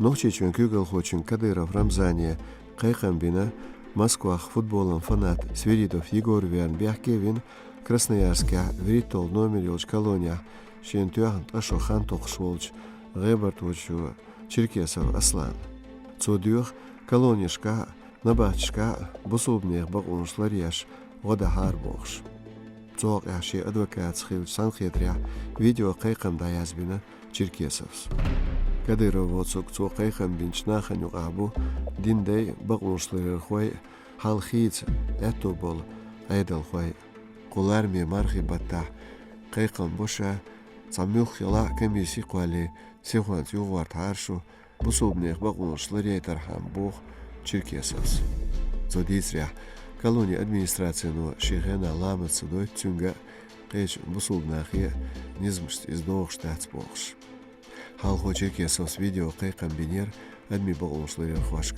Нохчичун Кюгел Хочин Кадыров Рамзания Кайхамбина Москвах футболом фанат Свиридов Егор Верн Бяхкевин Красноярске Виритол Номерилч Колония Шентюахн Ашохан Тохшволч Гебартовичу Черкесов Аслан Цодюх Колонишка Набачка Бусубнех Багуншларьяш Вода Харбохш Цог Яши адвокат Схил Санхетря видео Кайхам Даязбина Черкесовс Кадыров Воцук Цог Кайхам Бинчнахан Югабу Диндей Багуншларьяр Хуай Халхиц Этобол Айдал Хуай Куларми Мархи Бата Кайхам Боша Самюх Яла Комисси Куали Сихуан Ювар Таршу Бусубнех Багуншларьяр Тархам Бог Черкесовс Зодицря Колония администрации но Шихена Ламат Судой Тюнга Кэч Бусубнахе Низмшт из двух штатсбохш Халхо Черкесовс видео Кэй комбинер адми Багуншларьяр Хвашк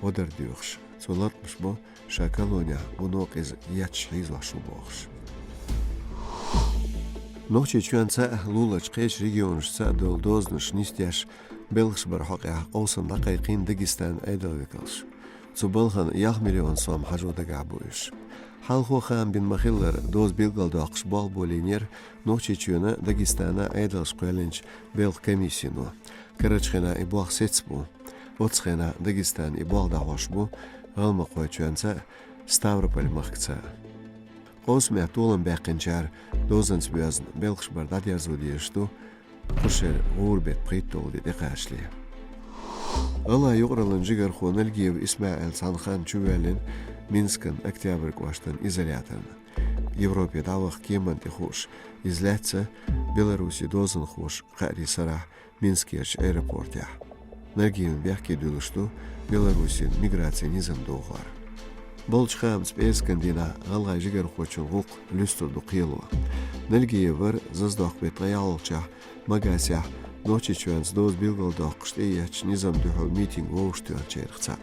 Одар Дюхш Цулат Мшбо Ша колония Унок из Яч Излашу Бохш Нохчи Чуанца Лулач Кэч регионшца Долдознаш Нистяш Белгш Бархока Олсан Дакайкин Дагестан Айдовикалш Цубалхан 1 миллион сом хажуда габуиш. Халхо хан бин Махиллер доз билгал дақш бал болинер нохчи чуна Дагестана айдалш қуялинч белг комиссину. Карачхена и бал сецбу. Оцхена Дагестан и бал дахошбу. Галма қуячуанца Ставрополь махкца. Қосмя толан бәқинчар дозанс бязн белгш бардат ярзудиешту. Хушер ғурбет приттолди декашли. الله يقرأ جيجر خون الجيب إسماعيل سانخان شوالين مينسكن أكتوبر كواشتن إزالياتن يوروبيا داوخ كيمان تخوش إزلاتسا بيلاروسي دوزن خوش قاري سراح مينسكيرش ايرابورتيا نرجيم بيحكي دولشتو بيلاروسي ميغراتسي نظام دوغار بولش خامس بإسكندينا غالغا جيجر خوشن غوق لستو دقيلو نلقي ور ززدوخ بيطيالوچا مغاسيا Ночи чуанс доз билгал дақшт эяч низам духал митинг оуштуан черхца.